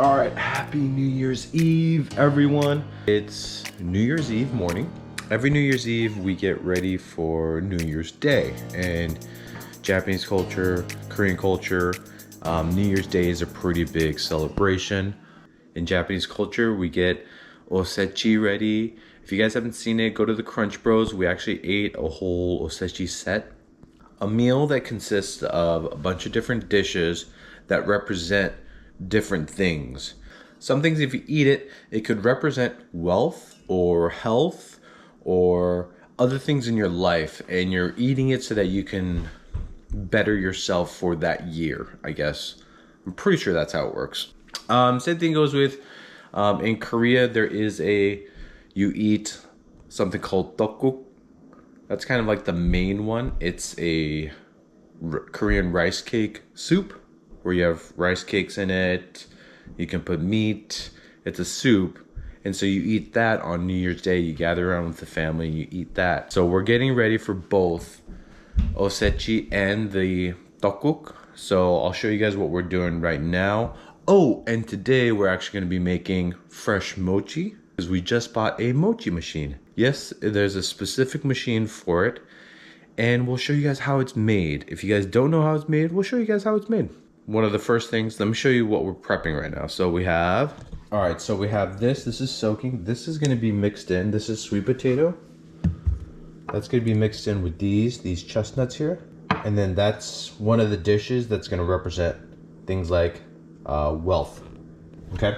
All right, happy New Year's Eve, everyone. It's New Year's Eve morning. Every New Year's Eve, we get ready for New Year's Day. And Japanese culture, Korean culture, New Year's Day is a pretty big celebration. In Japanese culture, we get osechi ready. If you guys haven't seen it, go to the Crunch Bros. We actually ate a whole osechi set. A meal that consists of a bunch of different dishes that represent different things. Some things, if you eat it, it could represent wealth or health or other things in your life, and you're eating it so that you can better yourself for that year, I guess. I'm pretty sure that's how it works. Same thing goes with in Korea, there is you eat something called tteokguk. That's kind of like the main one. It's a Korean rice cake soup where you have rice cakes in it. You can put meat. It's a soup. And so you eat that on New Year's Day. You gather around with the family and you eat that. So we're getting ready for both osechi and the tteokguk. So I'll show you guys what we're doing right now. Oh, and today we're actually going to be making fresh mochi because we just bought a mochi machine. Yes, there's a specific machine for it. And we'll show you guys how it's made. If you guys don't know how it's made, we'll show you guys how it's made. One of the first things, let me show you what we're prepping right now. So we have, all right, so we have this is soaking. This is gonna be mixed in. This is sweet potato. That's gonna be mixed in with these chestnuts here. And then that's one of the dishes that's gonna represent things like wealth, okay?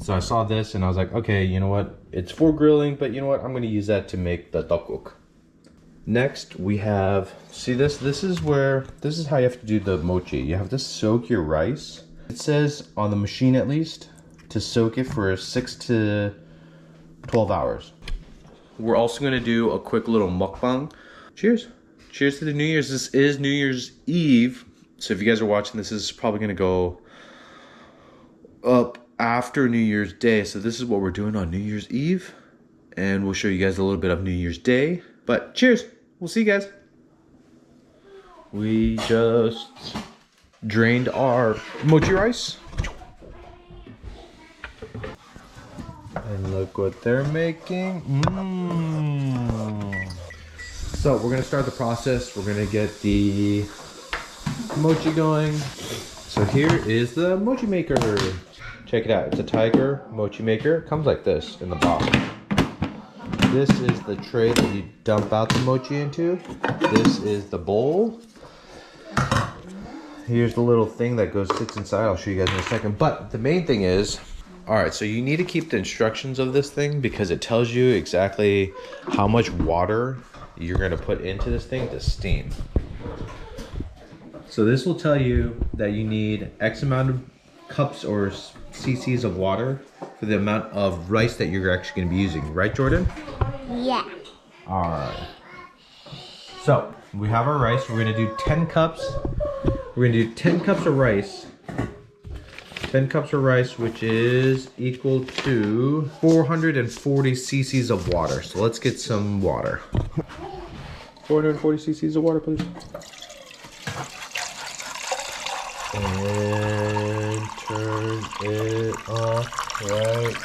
So I saw this and I was like, okay, you know what? It's for grilling, but you know what? I'm gonna use that to make the tteokguk. Next, we have, see this? This is how you have to do the mochi. You have to soak your rice. It says on the machine at least to soak it for 6 to 12 hours. We're also gonna do a quick little mukbang. Cheers. Cheers to the New Year's. This is New Year's Eve. So if you guys are watching this is probably gonna go up after New Year's Day. So this is what we're doing on New Year's Eve. And we'll show you guys a little bit of New Year's Day. But cheers. We'll see you guys. We just drained our mochi rice. And look what they're making. So we're gonna start the process. We're gonna get the mochi going. So here is the mochi maker. Check it out. It's a Tiger mochi maker. It comes like this in the box. This is the tray that you dump out the mochi into. This is the bowl. Here's the little thing that sits inside. I'll show you guys in a second. But the main thing is, all right, so you need to keep the instructions of this thing because it tells you exactly how much water you're gonna put into this thing to steam. So this will tell you that you need X amount of cups or cc's of water for the amount of rice that you're actually gonna be using. Right, Jordan? Yeah. All right. So we have our rice. We're gonna do 10 cups. We're gonna do 10 cups of rice. 10 cups of rice, which is equal to 440 cc's of water. So let's get some water. 440 cc's of water, please. And turn it off right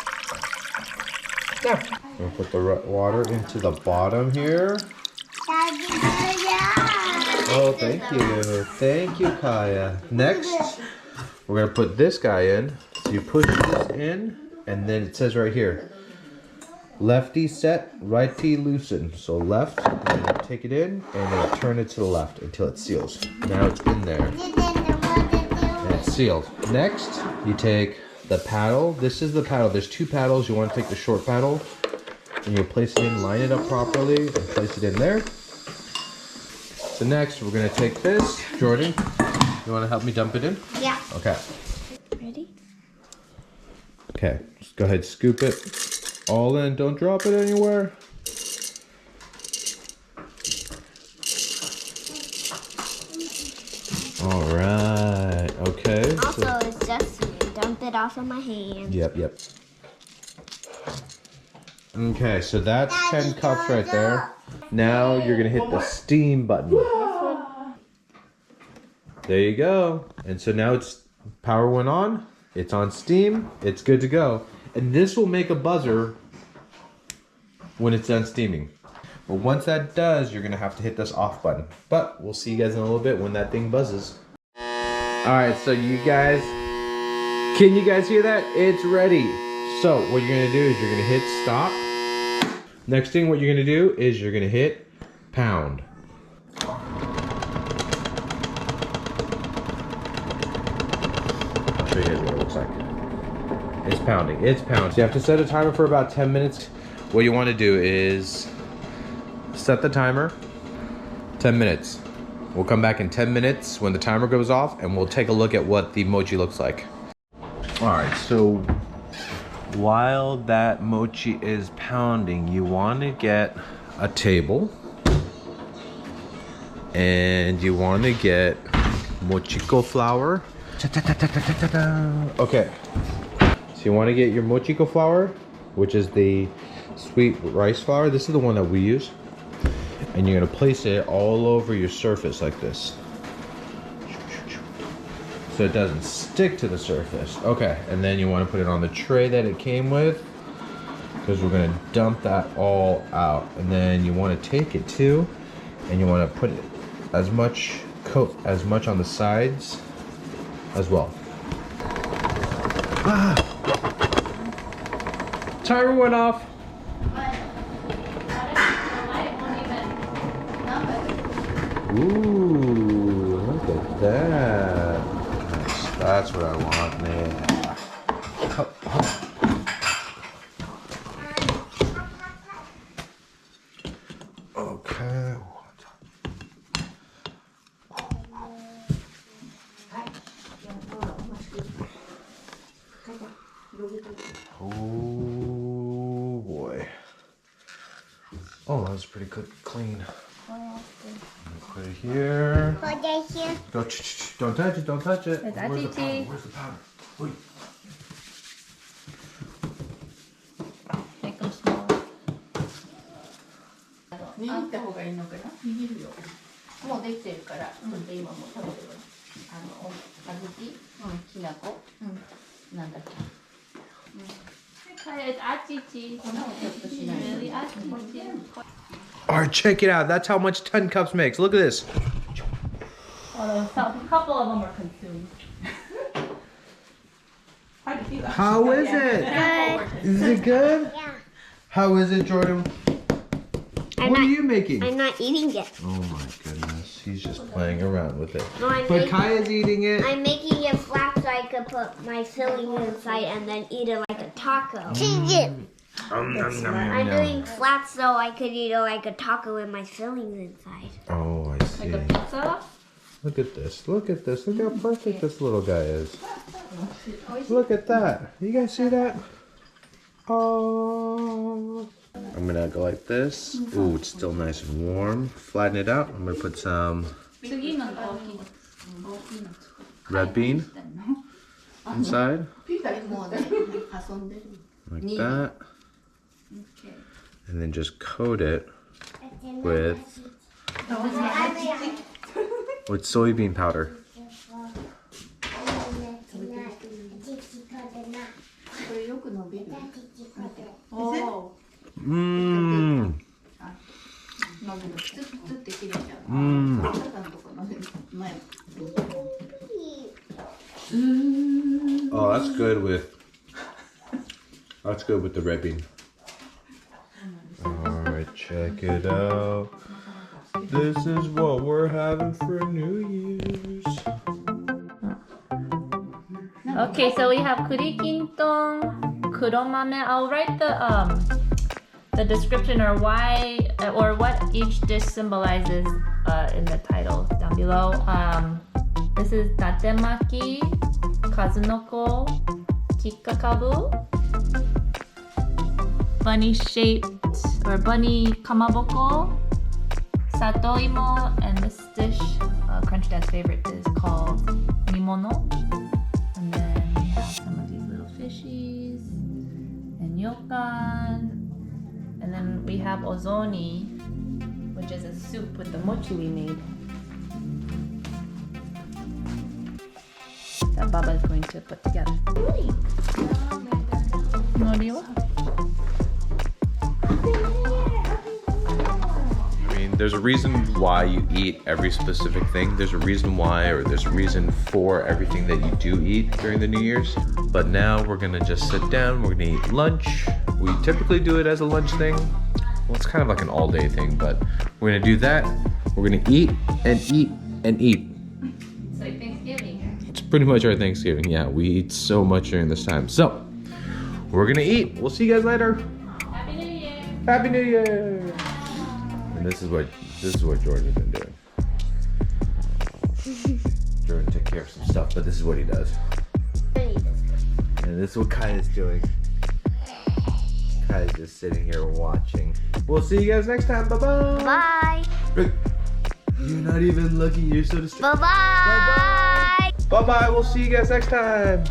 there. We'll put the water into the bottom here. Oh, thank you. Thank you, Kaya. Next, we're going to put this guy in. So you push this in, and then it says right here, lefty set, righty loosen. So left, and then take it in, and then turn it to the left until it seals. Now it's in there. And it's sealed. Next, you take the paddle. This is the paddle. There's 2 paddles. You want to take the short paddle. And you'll place it in, line it up properly, and place it in there. So next, we're gonna take this. Jordan, you wanna help me dump it in? Yeah. Okay. Ready? Okay, just go ahead, scoop it all in. Don't drop it anywhere. All right, okay. Also, it's just dump it off of my hand. Yep. Okay, so that's 10 cups right there. Now you're gonna hit the steam button. There you go. And so now it's power went on. It's on steam. It's good to go. And this will make a buzzer when it's done steaming. But once that does, you're gonna have to hit this off button. But we'll see you guys in a little bit when that thing buzzes. All right, so you guys, can you guys hear that? It's ready. So what you're gonna do is you're gonna hit stop. Next thing, what you're gonna do is you're gonna hit pound. I'll show you guys what it looks like. It's pounding, it's pounding. So you have to set a timer for about 10 minutes. What you wanna do is set the timer, 10 minutes. We'll come back in 10 minutes when the timer goes off and we'll take a look at what the mochi looks like. All right, so while that mochi is pounding, you want to get a table and you want to get mochiko flour. Okay, so you want to get your mochiko flour, which is the sweet rice flour. This is the one that we use. And you're gonna place it all over your surface like this. So it doesn't stick to the surface. Okay, and then you wanna put it on the tray that it came with, because we're gonna dump that all out. And then you wanna take it too, and you wanna put it as much on the sides as well. Ah! Timer went off. Ooh, look at that. That's what I want, man. Okay. Oh boy. Oh, that was pretty good, clean. Put it here. Put it here. Go. Don't touch it. Don't touch it. Where's the powder? Where's the powder? Wait. Make them small. 握った方がいいのかな。握るよ。もうできてるから、今もう食べてる。小豆、きなこ、なんだっけ。It's achichi. Really achichi. Alright, check it out. That's how much 10 cups makes. Look at this. Although a couple of them are consumed. How is it? Good. Is it good? Yeah. How is it, Jordan? I'm What are not- you making? I'm not eating it. Oh my goodness. He's just playing around with it. No, But Kaya's eating it. I'm making it flat so I could put my filling inside and then eat it like a taco. I'm doing flat so I could eat it like a taco with my fillings inside. Oh, I see. Like a pizza. Look at this. Look at this. Look how perfect this little guy is. Look at that. You guys see that? Oh. I'm gonna go like this. Ooh, it's still nice and warm. Flatten it out. I'm gonna put some red bean inside. Like that. And then just coat it with soybean powder. Oh. Mmm. Oh, that's good with the red bean. Alright, check it out. This is what we're having for New Year's. Okay, so we have kurikintong, kuromame. I'll write the description or why or what each dish symbolizes in the title down below. This is tatemaki, kazunoko, kikakabu, bunny shaped or bunny kamaboko, satoimo, and this dish, Crunch Dad's favorite, is called mimono. And then we have some of these little fishies and yokan. And then we have ozoni, which is a soup with the mochi we made. Baba is going to put together. Nori wa? I mean, there's a reason why you eat every specific thing. There's a reason why, or there's a reason for everything that you do eat during the New Year's. But now we're gonna just sit down, we're gonna eat lunch. We typically do it as a lunch thing. Well, it's kind of like an all-day thing, but we're gonna do that. We're gonna eat and eat and eat. It's like Thanksgiving. It's pretty much our Thanksgiving. Yeah, we eat so much during this time. So, we're gonna eat. We'll see you guys later. Happy New Year! Happy New Year! And this is what Jordan's been doing. Jordan took care of some stuff, but this is what he does. And this is what Kaya's doing. Kaya's just sitting here watching. We'll see you guys next time. Bye-bye. Bye. You're not even looking. You're so distracted. Bye-bye. Bye-bye. Bye-bye. We'll see you guys next time.